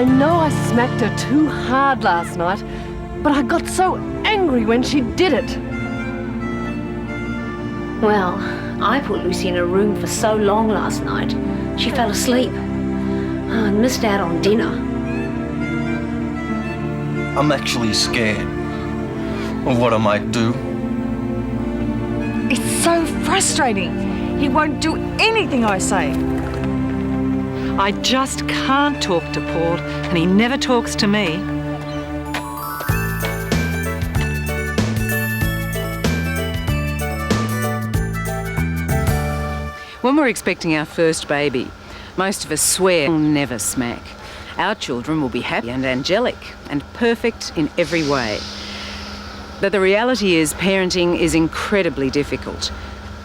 I know I smacked her too hard last night, but I got so angry when she did it. Well, I put Lucy in a room for so long last night, she fell asleep. And missed out on dinner. I'm actually scared of what I might do. It's so frustrating. He won't do anything I say. I just can't talk to Paul, and he never talks to me. When we're expecting our first baby, most of us swear we'll never smack. Our children will be happy and angelic and perfect in every way. But the reality is parenting is incredibly difficult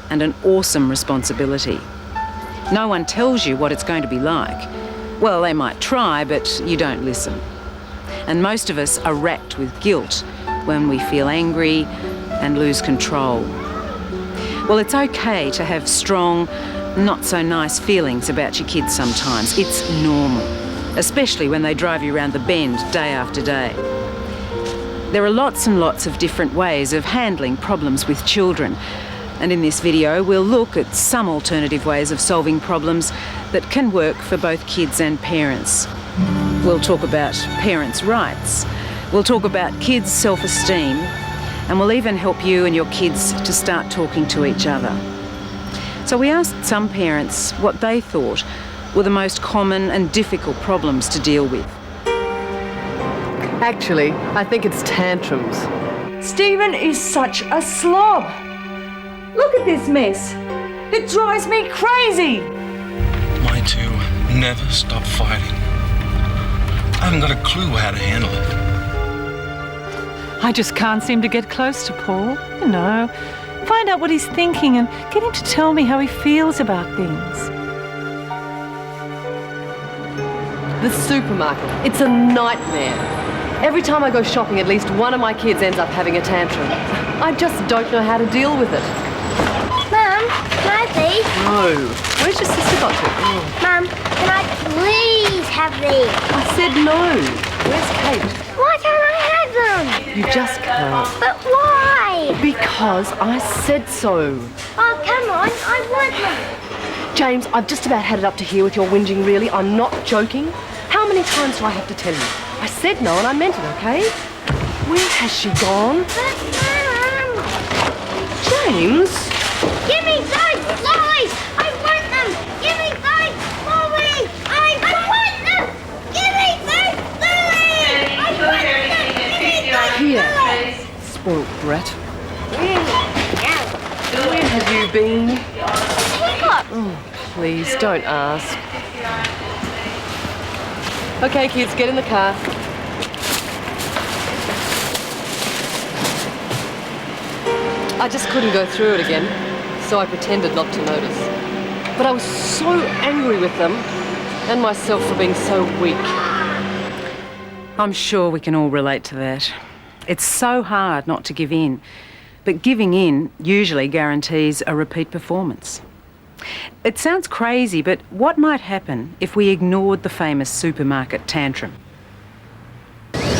and an awesome responsibility. No one tells you what it's going to be like. Well, they might try, but you don't listen. And most of us are racked with guilt when we feel angry and lose control. Well, it's okay to have strong, not so nice feelings about your kids sometimes. It's normal, especially when they drive you around the bend day after day. There are lots and lots of different ways of handling problems with children, and in this video we'll look at some alternative ways of solving problems that can work for both kids and parents. We'll talk about parents' rights, we'll talk about kids' self-esteem, and we'll even help you and your kids to start talking to each other. So we asked some parents what they thought were the most common and difficult problems to deal with. Actually, I think it's tantrums. Stephen is such a slob. Look at this mess. It drives me crazy. My two never stop fighting. I haven't got a clue how to handle it. I just can't seem to get close to Paul, you know. Find out what he's thinking and get him to tell me how he feels about things. The supermarket, it's a nightmare. Every time I go shopping, at least one of my kids ends up having a tantrum. I just don't know how to deal with it. Mum, can I please? No. Where's your sister got to? Oh. Mum, can I please have these? I said no. Where's Kate? Why can't I have them? You just can't. But why? Because I said so. Oh, come on, I want them. James, I've just about had it up to here with your whinging, really. I'm not joking. How many times do I have to tell you? I said no and I meant it, okay? Where has she gone? But, Mum. James? Give me those lollies! I want them! Give me those lollies! I want them! Give me those lollies! I want them! Give me those Here. lollies! Spoiled brat. Where have you been? Oh, please, don't ask. Okay, kids, get in the car. I just couldn't go through it again, so I pretended not to notice. But I was so angry with them and myself for being so weak. I'm sure we can all relate to that. It's so hard not to give in, but giving in usually guarantees a repeat performance. It sounds crazy, but what might happen if we ignored the famous supermarket tantrum? Give me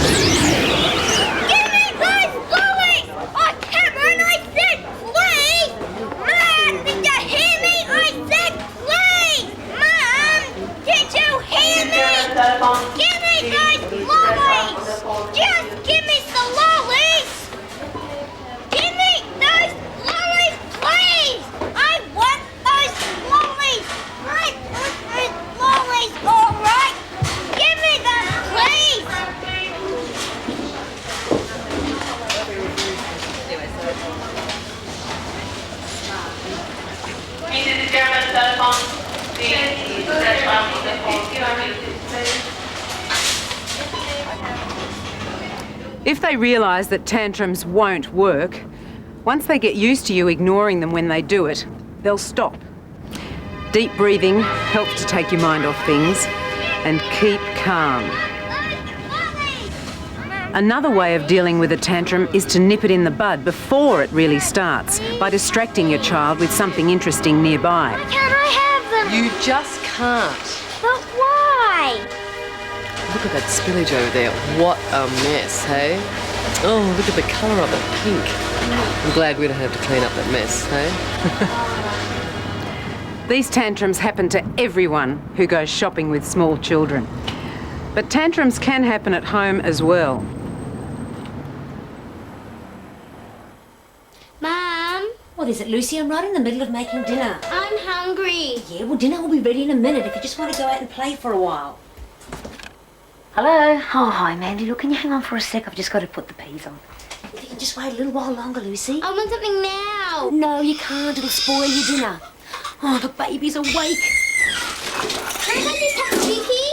those lollies! Oh, Cameron, I said please! Mum, did you hear me? I said please! Mum, did you hear me? Give me those lollies! Just give me the lollies! Give me those lollies, please! I want those lollies! I want those lollies, all right? Give me them, please! If they realise that tantrums won't work, once they get used to you ignoring them when they do it, they'll stop. Deep breathing helps to take your mind off things and keep calm. Another way of dealing with a tantrum is to nip it in the bud before it really starts by distracting your child with something interesting nearby. Why can't I have them? You just can't. But why? look at that spillage over there. What a mess, hey? Oh, look at the colour of it, pink. I'm glad we don't have to clean up that mess, hey? These tantrums happen to everyone who goes shopping with small children. But tantrums can happen at home as well. Mum, What is it, Lucy? I'm right in the middle of making dinner. I'm hungry. Yeah, well, dinner will be ready in a minute if you just want to go out and play for a while. Hello? Oh, hi, Mandy. Look, can you hang on for a sec? I've just got to put the peas on. If you can just wait a little while longer, Lucy. I want something now. No, you can't. It'll spoil your dinner. Oh, the baby's awake. Can I have this tzatziki?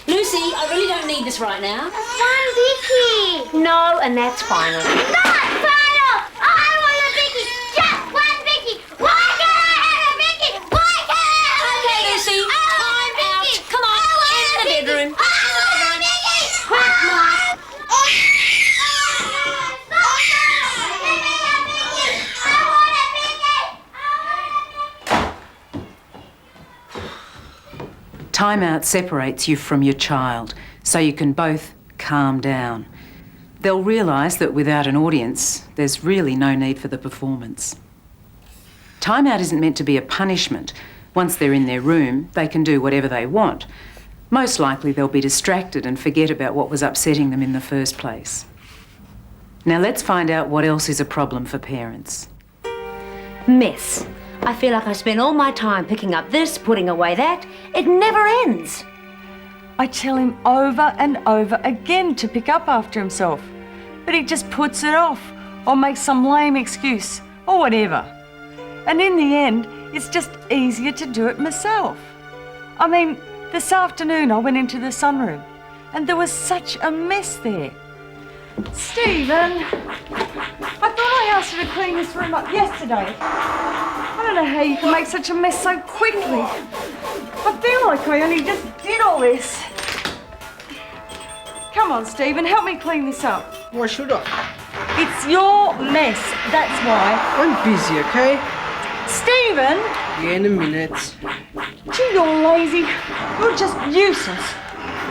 Lucy, I really don't need this right now. One Vicky. No, and that's final. Not final. I want a Vicky. Just one Vicky. Why can't I have a Vicky? Why can't I have a Okay, Vicky? Lucy, I want time a out. Vicky. Come on, I want in a the Vicky. bedroom. I want a Vicky. Quick, Mark. Timeout separates you from your child, so you can both calm down. They'll realise that without an audience, there's really no need for the performance. Timeout isn't meant to be a punishment. Once they're in their room, they can do whatever they want. Most likely they'll be distracted and forget about what was upsetting them in the first place. Now let's find out what else is a problem for parents. Mess. I feel like I spend all my time picking up this, putting away that. It never ends. I tell him over and over again to pick up after himself, but he just puts it off or makes some lame excuse or whatever. And in the end, it's just easier to do it myself. I mean, this afternoon I went into the sunroom and there was such a mess there. Stephen, I thought I asked you to clean this room up yesterday. I don't know how you can make such a mess so quickly. I feel like I only just did all this. Come on, Stephen, help me clean this up. Why should I? It's your mess, that's why. I'm busy, okay? Stephen! Yeah, in a minute. Gee, you're lazy. You're just useless.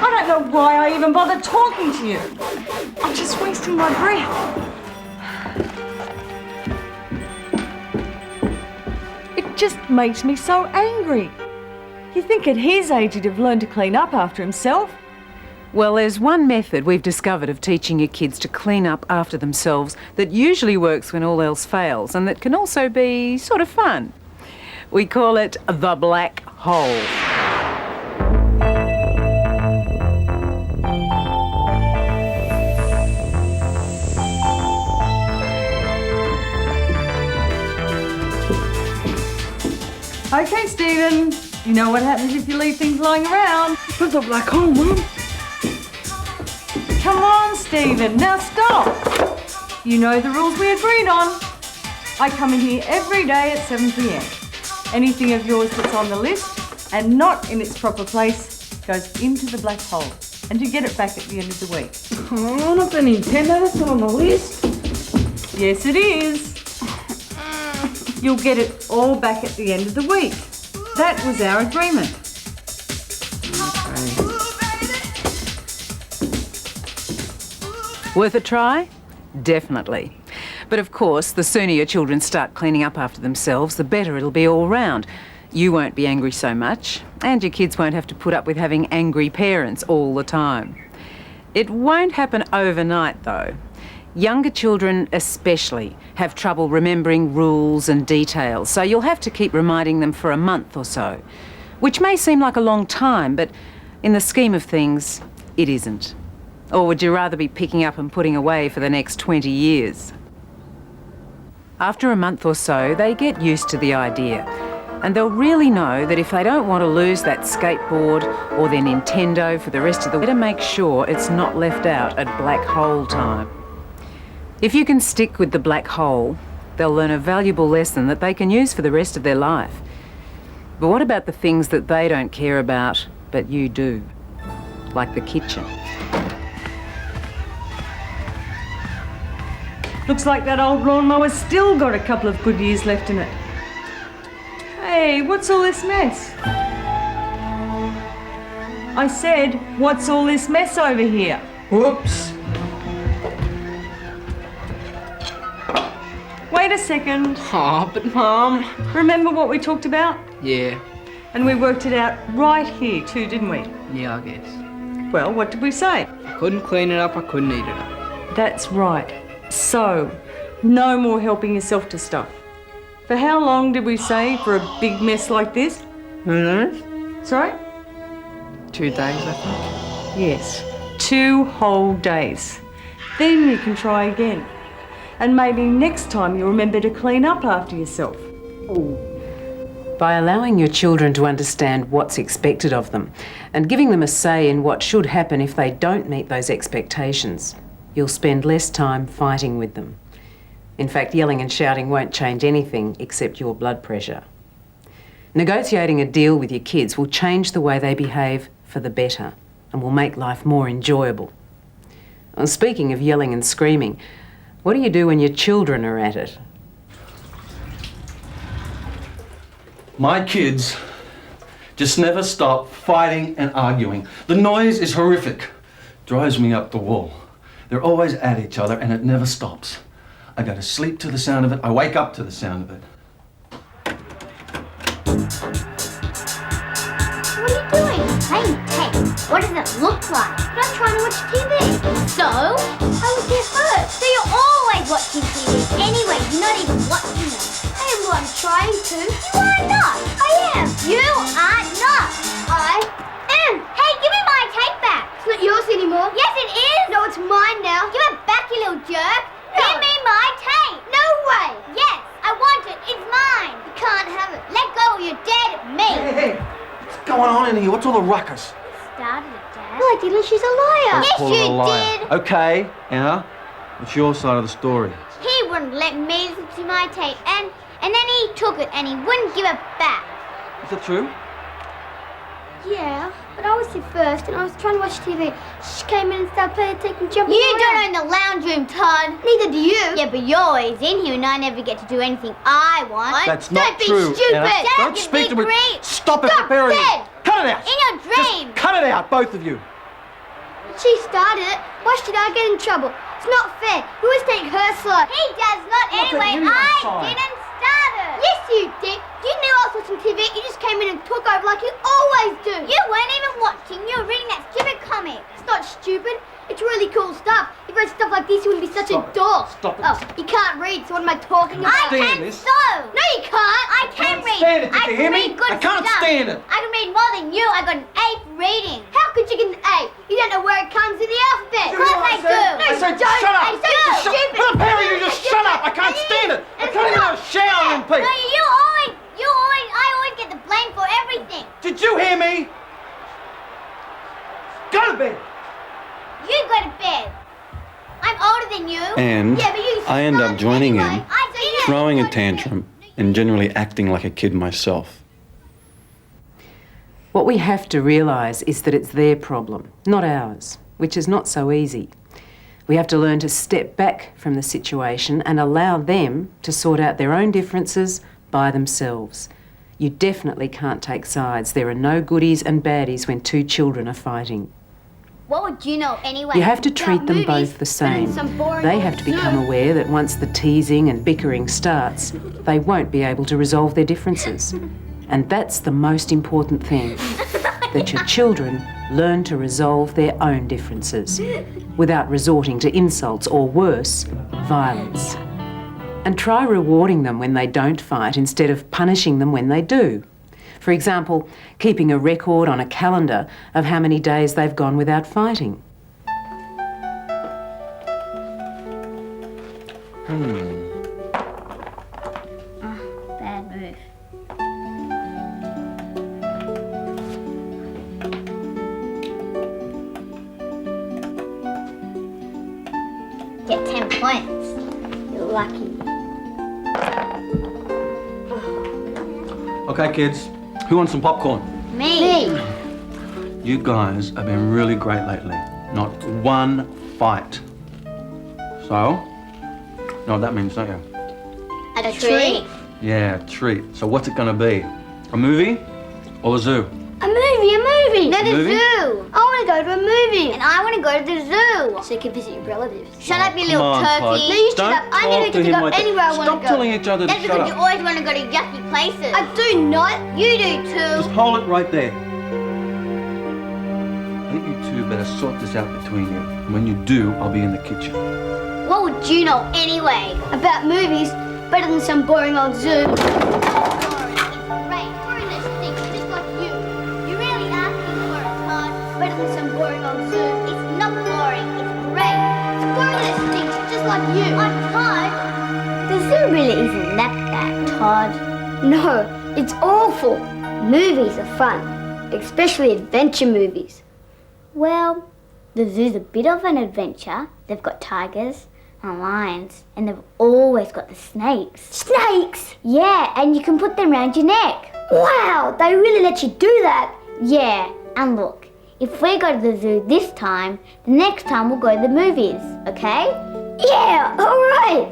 I don't know why I even bother talking to you. I'm just wasting my breath. It just makes me so angry. You think at his age he'd have learned to clean up after himself? Well, there's one method we've discovered of teaching your kids to clean up after themselves that usually works when all else fails and that can also be sort of fun. We call it the black hole. Okay, Stephen. You know what happens if you leave things lying around. What's the black hole, Mum? Come on, Stephen. Now stop. You know the rules we agreed on. I come in here every day at 7 p.m. Anything of yours that's on the list and not in its proper place goes into the black hole. And you get it back at the end of the week. Oh, not the Nintendo, that's not on the list. Yes, it is. You'll get it all back at the end of the week. That was our agreement. Worth a try? Definitely. But of course, the sooner your children start cleaning up after themselves, the better it'll be all round. You won't be angry so much, and your kids won't have to put up with having angry parents all the time. It won't happen overnight, though. Younger children especially have trouble remembering rules and details, so you'll have to keep reminding them for a month or so, which may seem like a long time, but in the scheme of things, it isn't. Or would you rather be picking up and putting away for the next 20 years? After a month or so, they get used to the idea, and they'll really know that if they don't want to lose that skateboard or their Nintendo for the rest of the week, better make sure it's not left out at black hole time. If you can stick with the black hole, they'll learn a valuable lesson that they can use for the rest of their life. But what about the things that they don't care about, but you do? Like the kitchen. Looks like that old lawnmower's still got a couple of good years left in it. Hey, what's all this mess? I said, what's all this mess over here? Whoops. Wait a second. Aw, but Mum. Remember what we talked about? Yeah. And we worked it out right here too, didn't we? Yeah, I guess. Well, what did we say? I couldn't clean it up, I couldn't eat it up. That's right. So, no more helping yourself to stuff. For how long did we say for a big mess like this? Who knows? Sorry? 2 days, I think. Yes, 2 whole days. Then you can try again. And maybe next time you'll remember to clean up after yourself. By allowing your children to understand what's expected of them and giving them a say in what should happen if they don't meet those expectations, you'll spend less time fighting with them. In fact, yelling and shouting won't change anything except your blood pressure. Negotiating a deal with your kids will change the way they behave for the better and will make life more enjoyable. Well, speaking of yelling and screaming, what do you do when your children are at it? My kids just never stop fighting and arguing. The noise is horrific. Drives me up the wall. They're always at each other and it never stops. I go to sleep to the sound of it. I wake up to the sound of it. What are you doing? Playing tag. What does it look like? But I'm trying to watch TV. So? I was there first. So you're always watching TV. Anyway, you're not even watching it. I am what I'm trying to. You are not. I am. You are not. I am. Hey, give me my tape back. It's not yours anymore. Yes, it is. No, it's mine now. Give it back, you little jerk. No. Give me my tape. No way. Yes, I want it. It's mine. You can't have it. Let go or you're dead at me. Hey, what's going on in here? What's all the ruckus? Started it, Dad. No, I didn't. She's a liar. Don't Yes, call her you a liar. did. Okay, Anna, what's your side of the story? He wouldn't let me listen to my tape, and then he took it, and he wouldn't give it back. Is that true? Yeah, but I was here first, and I was trying to watch TV. She came in and started playing, taking jumping around. You don't own the lounge room, Todd. Neither do you. Yeah, but you're always in here, and I never get to do anything I want. That's not Don't true, be stupid. Anna. Dad, Don't you speak to me. big creep. Stop it, Stop Barry. dead. Cut it out. In your dream. Just cut it out, both of you. She started it. Why should I get in trouble? It's not fair. You always take her side. He does not anyway. I didn't start it. Yes, you did. You knew I was watching TV. You just came in and took over like you always do. You weren't even watching. You were reading that stupid comic. It's not stupid. It's really cool stuff. If you read stuff like this, you wouldn't be such a dork. Stop it. Oh, you can't read, so what am I talking about? I stand can this. so. No, you can't. I can read. stand it. Did I you can hear me? read good I can't stuff. stand it. I can read more than you. I got an A for reading. How could you get an A? You don't know where it comes in the alphabet. Of course I do. No, I said you don't. shut up. I said you stupid. Well, Perry, you just shut up. I can't stand it. I can't even have a shower in peace. No, I always get the blame for everything. Did you hear me? Go to bed. You go to bed. I'm older than you. And yeah, but you I end up started joining anyway. in, I said you throwing go a to tantrum, bed. and generally acting like a kid myself. What we have to realise is that it's their problem, not ours, which is not so easy. We have to learn to step back from the situation and allow them to sort out their own differences by themselves. You definitely can't take sides. There are no goodies and baddies when 2 children are fighting. What would you know anyway? You have to treat About them movies both the same. and some boring They old have to become zoo. aware that once the teasing and bickering starts, they won't be able to resolve their differences. And that's the most important thing, that your children learn to resolve their own differences without resorting to insults or worse, violence. And try rewarding them when they don't fight instead of punishing them when they do. For example, keeping a record on a calendar of how many days they've gone without fighting. Bad move. Get 10 points. You're lucky. Okay, kids, who wants some popcorn? Me. You guys have been really great lately. Not one fight. So, you know what that means, don't you? A treat. Yeah, treat. So what's it gonna be? A movie or a zoo? A movie. movie, a movie. No, the Movie? zoo. I want to go to a movie. And I want to go to the zoo. So you can visit your relatives. Shut up, you Come little on, turkey. Todd. No, you shut Don't up. I talk never to get to him go like that. anywhere I want to Stop go. telling each other to That's shut because you up. always want to go to yucky places. I do not. You do Just too. hold it right there. I think you two better sort this out between you. And when you do, I'll be in the kitchen. What would you know anyway? About movies, better than some boring old zoo. Boring. It's great. Boring this thing, just like you. You're really asking for it, Todd. Better than some boring old zoo. It's not boring. It's great. It's boring as stinks, just like you. I'm Todd. The zoo really isn't that bad, Todd. No, it's awful. Movies are fun, especially adventure movies. Well, the zoo's a bit of an adventure. They've got tigers and lions, and they've always got the snakes. Snakes? Yeah, and you can put them around your neck. Wow, they really let you do that. Yeah, and look, if we go to the zoo this time, the next time we'll go to the movies, okay? Yeah, all right.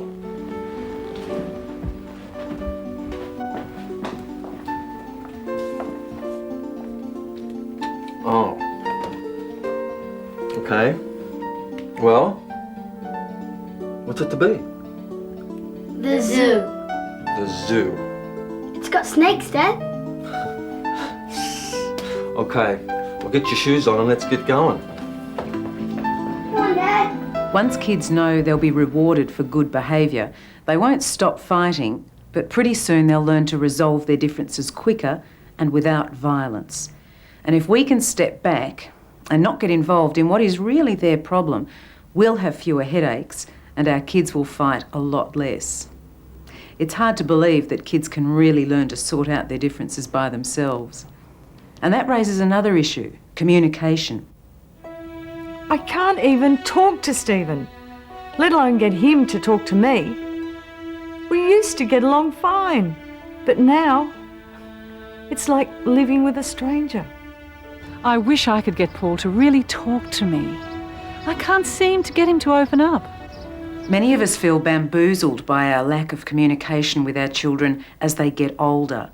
Oh. Okay. Well, what's it to be? The zoo. The zoo. It's got snakes, Dad. Okay. Well, get your shoes on and let's get going. Come on, Dad. Once kids know they'll be rewarded for good behaviour, they won't stop fighting, but pretty soon they'll learn to resolve their differences quicker and without violence. And if we can step back and not get involved in what is really their problem, we'll have fewer headaches and our kids will fight a lot less. It's hard to believe that kids can really learn to sort out their differences by themselves. And that raises another issue, communication. I can't even talk to Stephen, let alone get him to talk to me. We used to get along fine, but now it's like living with a stranger. I wish I could get Paul to really talk to me. I can't seem to get him to open up. Many of us feel bamboozled by our lack of communication with our children as they get older.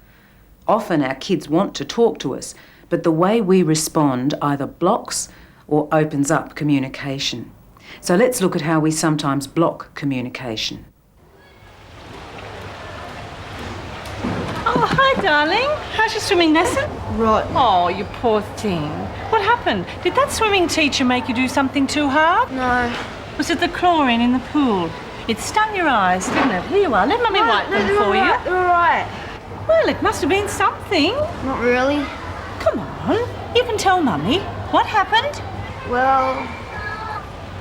Often our kids want to talk to us, but the way we respond either blocks or opens up communication. So let's look at how we sometimes block communication. Oh, hi, darling. How's your swimming lesson? Right. Oh, you poor thing. What happened? Did that swimming teacher make you do something too hard? No. Was it the chlorine in the pool? It stung your eyes, didn't it? Here you are. Let Mummy wipe them for you. All right. Well, it must have been something. Not really. Come on. You can tell Mummy. What happened? Well,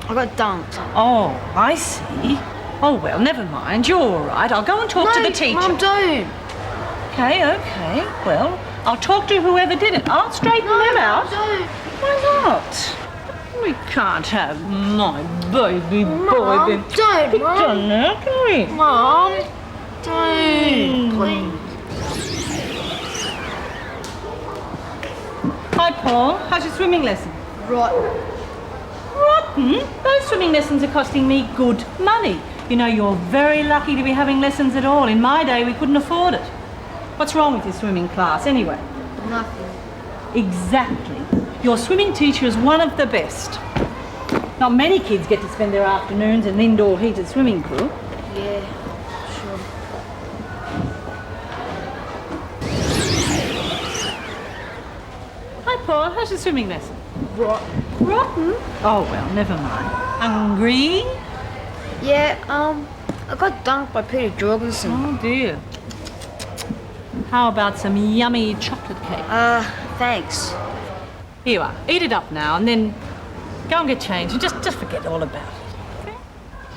I got dumped. Oh, I see. Oh, well, never mind. You're all right. I'll go and talk to the teacher. Mum, don't. Okay. Well, I'll talk to whoever did it. I'll straighten them out. Don't. Why not? We can't have my baby boy Mum, being don't, picked Mum. on now, can we? Mum, don't. Please. Hi, Paul. How's your swimming lesson? Right. Rotten? Those swimming lessons are costing me good money. You know, you're very lucky to be having lessons at all. In my day, we couldn't afford it. What's wrong with your swimming class, anyway? Nothing. Exactly. Your swimming teacher is one of the best. Not many kids get to spend their afternoons in an indoor heated swimming pool. Yeah, sure. Hi, Paul. How's your swimming lesson? Right. Rotten? Oh, well, never mind. Hungry? Yeah, I got dunked by Peter Jorgensen. Oh, dear. How about some yummy chocolate cake? Thanks. Here you are. Eat it up now and then go and get changed and just forget all about it.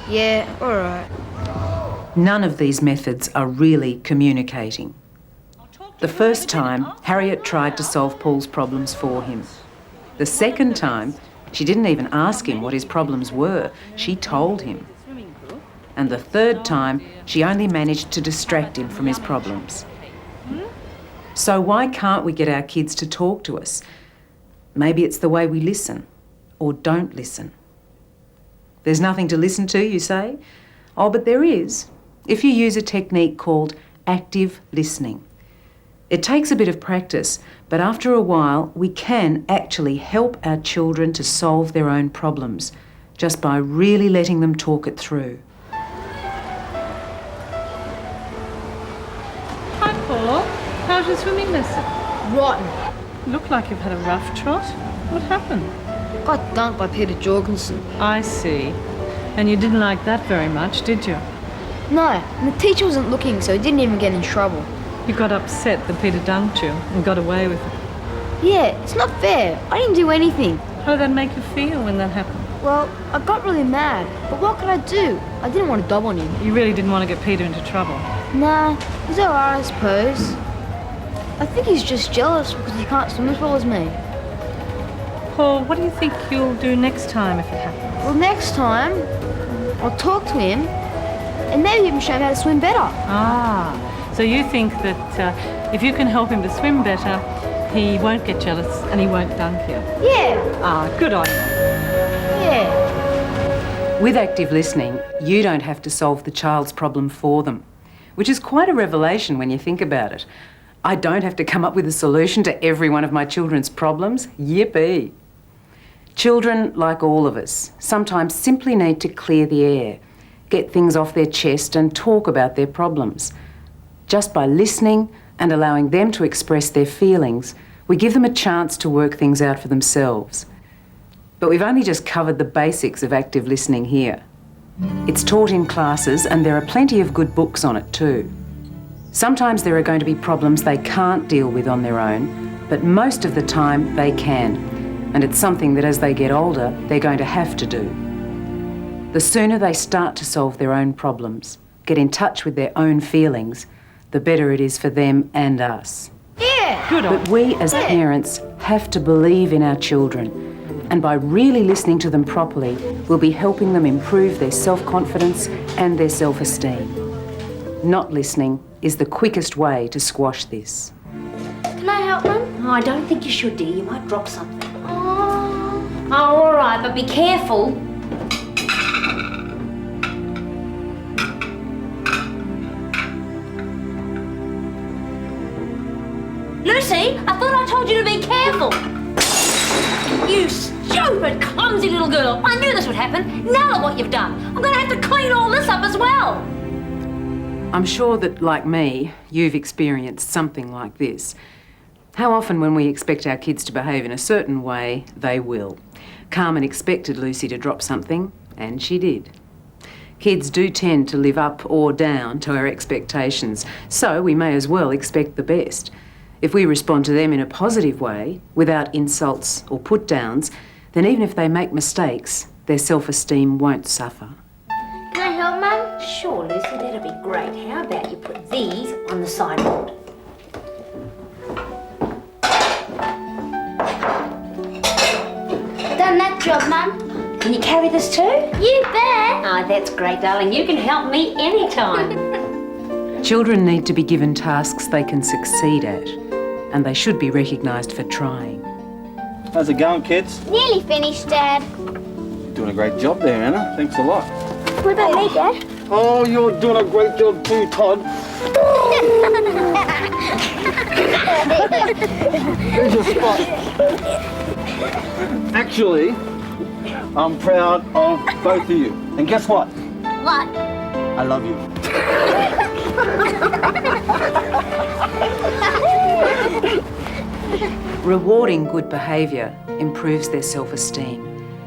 Yeah, all right. None of these methods are really communicating. The first time, Harriet tried to solve Paul's problems for him. The second time, she didn't even ask him what his problems were. She told him. And the third time, she only managed to distract him from his problems. So why can't we get our kids to talk to us? Maybe it's the way we listen or don't listen. There's nothing to listen to, you say? Oh, but there is. If you use a technique called active listening. It takes a bit of practice, but after a while we can actually help our children to solve their own problems just by really letting them talk it through. Hi, Paul. How's your swimming lesson? Rotten. Look like you've had a rough trot. What happened? Got dunked by Peter Jorgensen. I see. And you didn't like that very much, did you? No, and the teacher wasn't looking, so he didn't even get in trouble. You got upset that Peter dunked you and got away with it. Yeah, it's not fair. I didn't do anything. How did that make you feel when that happened? Well, I got really mad, but what could I do? I didn't want to dob on him. You really didn't want to get Peter into trouble. Nah, he's alright, I suppose. I think he's just jealous because he can't swim as well as me. Paul, what do you think you'll do next time if it happens? Well, next time, I'll talk to him and maybe even show him how to swim better. Ah, so you think that if you can help him to swim better, he won't get jealous and he won't dunk you? Yeah. Ah, good on you. Yeah. With active listening, you don't have to solve the child's problem for them, which is quite a revelation when you think about it. I don't have to come up with a solution to every one of my children's problems. Yippee! Children, like all of us, sometimes simply need to clear the air, get things off their chest and talk about their problems. Just by listening and allowing them to express their feelings, we give them a chance to work things out for themselves. But we've only just covered the basics of active listening here. It's taught in classes and there are plenty of good books on it too. Sometimes there are going to be problems they can't deal with on their own, but most of the time they can. And it's something that as they get older, they're going to have to do. The sooner they start to solve their own problems, get in touch with their own feelings, the better it is for them and us. Yeah. Good on But we as parents have to believe in our children, and by really listening to them properly, we'll be helping them improve their self-confidence and their self-esteem. Not listening is the quickest way to squash this. Can I help, Mum? Oh, I don't think you should, dear. You might drop something. Oh. Oh, all right, but be careful. Lucy, I thought I told you to be careful. You stupid, clumsy little girl. I knew this would happen. Now look what you've done. I'm going to have to clean all this up as well. I'm sure that, like me, you've experienced something like this. How often when we expect our kids to behave in a certain way, they will. Carmen expected Lucy to drop something, and she did. Kids do tend to live up or down to our expectations, so we may as well expect the best. If we respond to them in a positive way, without insults or put-downs, then even if they make mistakes, their self-esteem won't suffer. Can I help, Mum? Sure, Lucy, that'd be great. How about you put these on the sideboard? Done that job, Mum. Can you carry this too? You bet. Ah, that's great, darling. You can help me anytime. Children need to be given tasks they can succeed at, and they should be recognised for trying. How's it going, kids? Nearly finished, Dad. You're doing a great job there, Anna. Thanks a lot. What about me, Dad? Oh, you're doing a great job too, Todd. There's your spot. Actually, I'm proud of both of you. And guess what? What? I love you. Rewarding good behaviour improves their self-esteem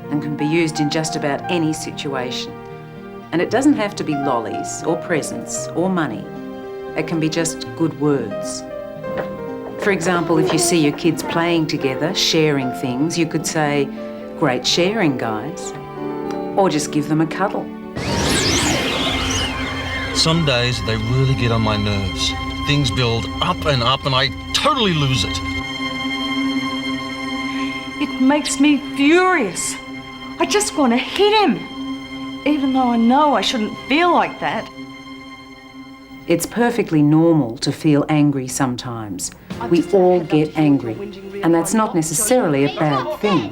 and can be used in just about any situation. And it doesn't have to be lollies or presents or money. It can be just good words. For example, if you see your kids playing together, sharing things, you could say, "Great sharing, guys." Or just give them a cuddle. Some days they really get on my nerves. Things build up and I totally lose it. It makes me furious. I just want to hit him, even though I know I shouldn't feel like that. It's perfectly normal to feel angry sometimes. We all get angry, and that's not necessarily a bad thing.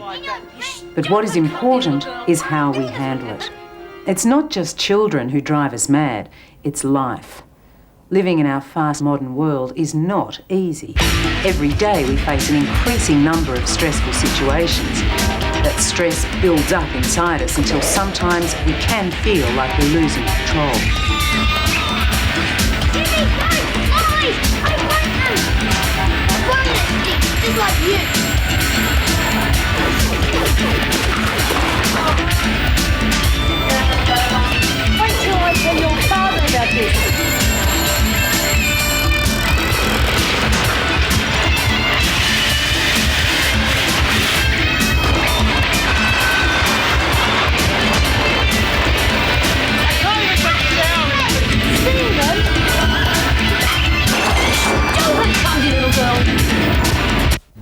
But what is important is how we handle it. It's not just children who drive us mad, it's life. Living in our fast modern world is not easy. Every day we face an increasing number of stressful situations. That stress builds up inside us until sometimes we can feel like we're losing control. Jimmy, don't! Guys! I want them! One that sticks, just like you. Wait till I tell your father about this.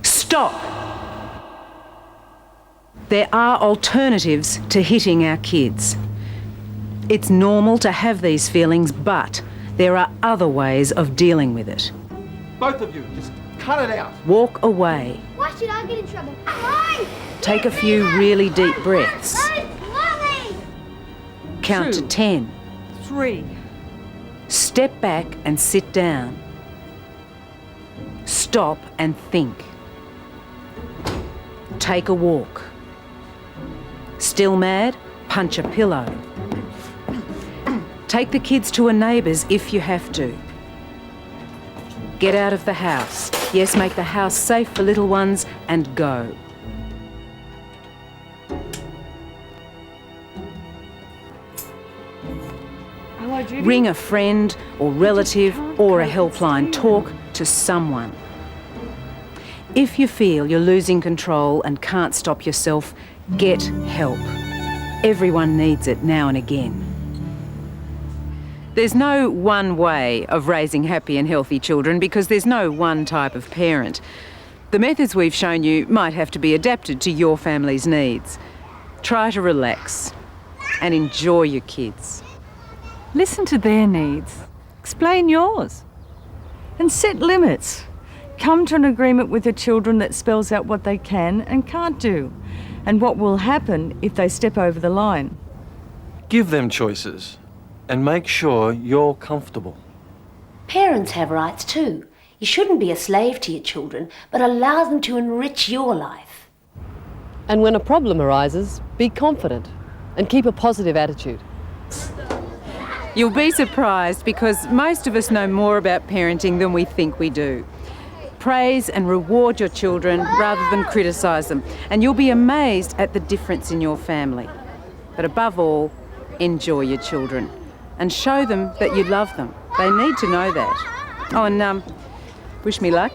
Stop! There are alternatives to hitting our kids. It's normal to have these feelings, but there are other ways of dealing with it. Both of you, just cut it out. Walk away. Why should I get in trouble? Come on! Take a few really deep breaths. Mommy! Count to 10. 3. Step back and sit down. Stop and think. Take a walk. Still mad? Punch a pillow. Take the kids to a neighbour's if you have to. Get out of the house. Yes, make the house safe for little ones and go. Hello, Judy. Ring a friend or relative or a helpline. Talk to someone. If you feel you're losing control and can't stop yourself, get help. Everyone needs it now and again. There's no one way of raising happy and healthy children because there's no one type of parent. The methods we've shown you might have to be adapted to your family's needs. Try to relax and enjoy your kids. Listen to their needs. Explain yours. And set limits. Come to an agreement with the children that spells out what they can and can't do, and what will happen if they step over the line. Give them choices and make sure you're comfortable. Parents have rights too. You shouldn't be a slave to your children, but allow them to enrich your life. And when a problem arises, be confident and keep a positive attitude. You'll be surprised because most of us know more about parenting than we think we do. Praise and reward your children rather than criticise them, and you'll be amazed at the difference in your family. But above all, enjoy your children and show them that you love them. They need to know that. Oh, and wish me luck.